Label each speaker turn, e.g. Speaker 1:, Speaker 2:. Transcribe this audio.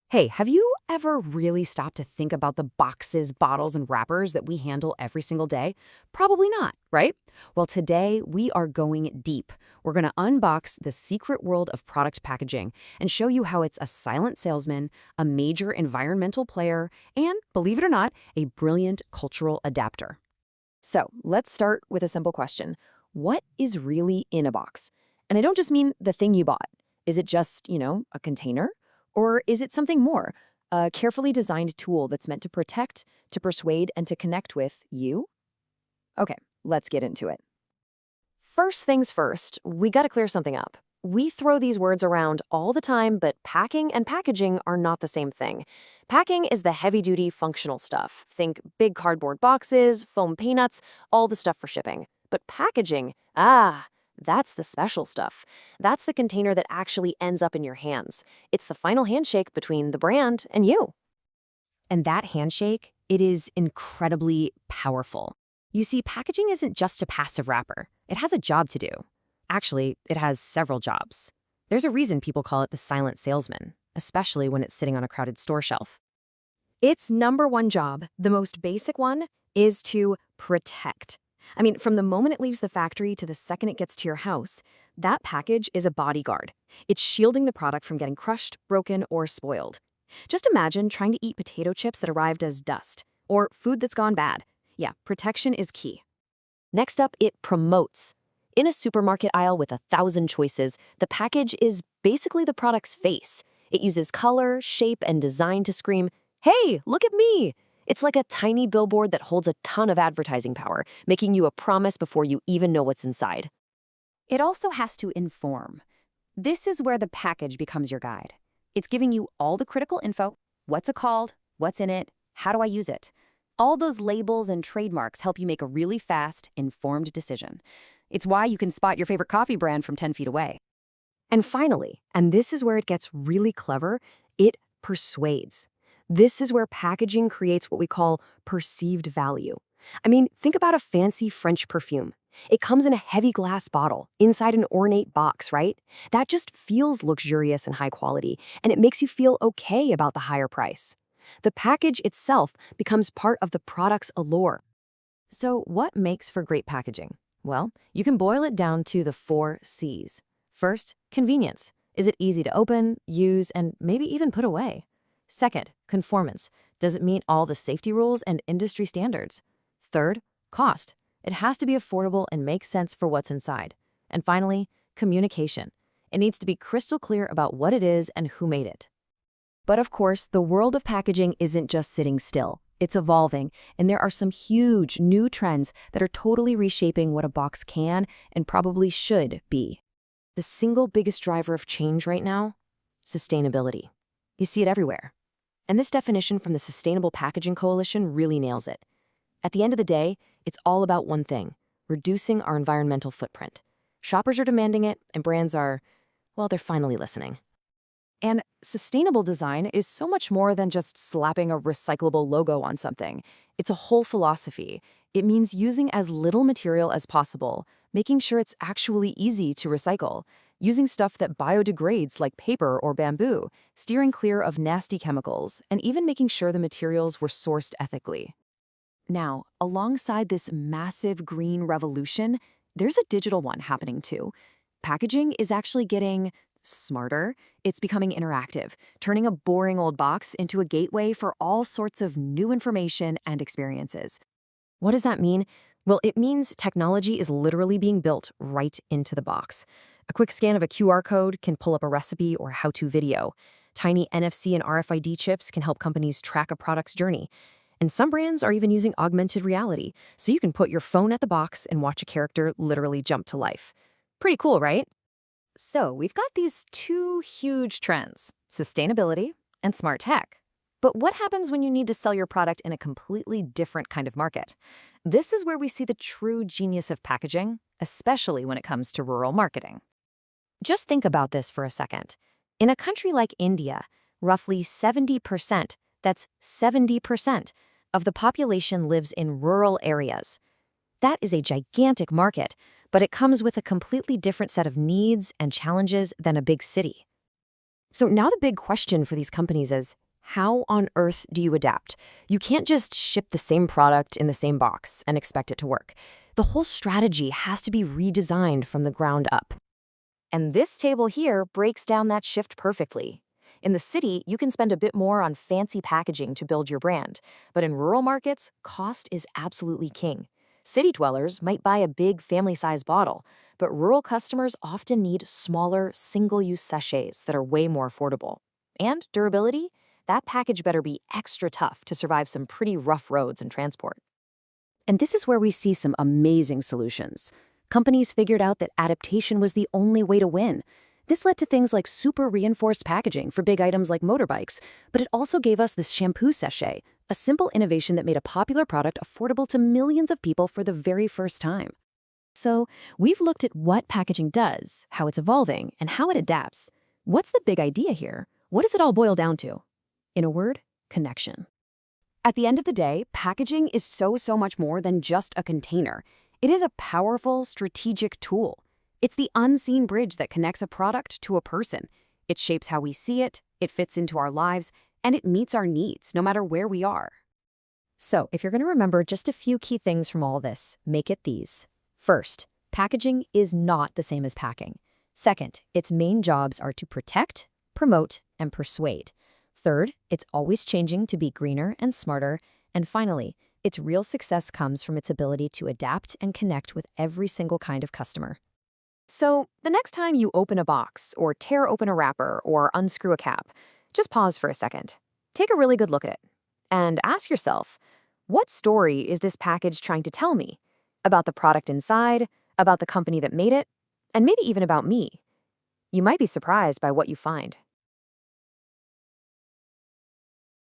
Speaker 1: Hey, have you ever really stopped to think about the boxes, bottles, and wrappers that we handle every single day? Probably not, right? Well, today we are going deep. We're going to unbox the secret world of product packaging and show you how it's a silent salesman, a major environmental player, and, believe it or not, a brilliant cultural adapter. So let's start with a simple question. What is really in a box? And I don't just mean the thing you bought. Is it just, a container? Or is it something more? A carefully designed tool that's meant to protect, to persuade, and to connect with you? Okay, let's get into it. First things first, we gotta clear something up. We throw these words around all the time, but packing and packaging are not the same thing. Packing is the heavy-duty functional stuff. Think big cardboard boxes, foam peanuts, all the stuff for shipping. But packaging, that's the special stuff. That's the container that actually ends up in your hands. It's the final handshake between the brand and you. And that handshake, it is incredibly powerful. You see, packaging isn't just a passive wrapper. It has a job to do. Actually, it has several jobs. There's a reason people call it the silent salesman, especially when it's sitting on a crowded store shelf. Its number one job, the most basic one, is to protect. I mean, from the moment it leaves the factory to the second it gets to your house, that package is a bodyguard. It's shielding the product from getting crushed, broken, or spoiled. Just imagine trying to eat potato chips that arrived as dust, or food that's gone bad. Yeah, protection is key. Next up, it promotes. In a supermarket aisle with 1,000 choices, the package is basically the product's face. It uses color, shape, and design to scream, "Hey, look at me!" It's like a tiny billboard that holds a ton of advertising power, making you a promise before you even know what's inside.
Speaker 2: It also has to inform. This is where the package becomes your guide. It's giving you all the critical info. What's it called? What's in it? How do I use it? All those labels and trademarks help you make a really fast, informed decision. It's why you can spot your favorite coffee brand from 10 feet away.
Speaker 1: And finally, and this is where it gets really clever, it persuades. This is where packaging creates what we call perceived value. I mean, think about a fancy French perfume. It comes in a heavy glass bottle, inside an ornate box, right? That just feels luxurious and high quality, and it makes you feel okay about the higher price. The package itself becomes part of the product's allure. So what makes for great packaging? Well, you can boil it down to the 4 C's. First, convenience. Is it easy to open, use, and maybe even put away? Second, conformance. Does it meet all the safety rules and industry standards? Third, cost. It has to be affordable and make sense for what's inside. And finally, communication. It needs to be crystal clear about what it is and who made it. But of course, the world of packaging isn't just sitting still. It's evolving, and there are some huge new trends that are totally reshaping what a box can and probably should be. The single biggest driver of change right now? Sustainability. You see it everywhere. And this definition from the Sustainable Packaging Coalition really nails it. At the end of the day, it's all about one thing: reducing our environmental footprint. Shoppers are demanding it, and brands are, well, they're finally listening. And sustainable design is so much more than just slapping a recyclable logo on something. It's a whole philosophy. It means using as little material as possible, making sure it's actually easy to recycle, using stuff that biodegrades like paper or bamboo, steering clear of nasty chemicals, and even making sure the materials were sourced ethically. Now, alongside this massive green revolution, there's a digital one happening too. Packaging is actually getting smarter. It's becoming interactive, turning a boring old box into a gateway for all sorts of new information and experiences. What does that mean? Well, it means technology is literally being built right into the box. A quick scan of a QR code can pull up a recipe or how-to video. Tiny NFC and RFID chips can help companies track a product's journey. And some brands are even using augmented reality, so you can put your phone at the box and watch a character literally jump to life. Pretty cool, right? So we've got these two huge trends: sustainability and smart tech. But what happens when you need to sell your product in a completely different kind of market? This is where we see the true genius of packaging, especially when it comes to rural marketing. Just think about this for a second. In a country like India, roughly 70%, that's 70%, of the population lives in rural areas. That is a gigantic market, but it comes with a completely different set of needs and challenges than a big city. So now the big question for these companies is, how on earth do you adapt? You can't just ship the same product in the same box and expect it to work. The whole strategy has to be redesigned from the ground up. And this table here breaks down that shift perfectly. In the city, you can spend a bit more on fancy packaging to build your brand, but in rural markets, cost is absolutely king. City dwellers might buy a big family-size bottle, but rural customers often need smaller, single-use sachets that are way more affordable. And durability? That package better be extra tough to survive some pretty rough roads and transport.
Speaker 2: And this is where we see some amazing solutions. Companies figured out that adaptation was the only way to win. This led to things like super reinforced packaging for big items like motorbikes, but it also gave us this shampoo sachet, a simple innovation that made a popular product affordable to millions of people for the very first time.
Speaker 1: So, we've looked at what packaging does, how it's evolving, and how it adapts. What's the big idea here? What does it all boil down to? In a word, connection.
Speaker 2: At the end of the day, packaging is so much more than just a container. It is a powerful, strategic tool. It's the unseen bridge that connects a product to a person. It shapes how we see it, it fits into our lives, and it meets our needs no matter where we are.
Speaker 1: So, if you're going to remember just a few key things from all this, make it these. First, packaging is not the same as packing. Second, its main jobs are to protect, promote, and persuade. Third, it's always changing to be greener and smarter. And finally, its real success comes from its ability to adapt and connect with every single kind of customer. So, the next time you open a box, or tear open a wrapper, or unscrew a cap, just pause for a second. Take a really good look at it. And ask yourself, what story is this package trying to tell me? About the product inside, about the company that made it, and maybe even about me. You might be surprised by what you find.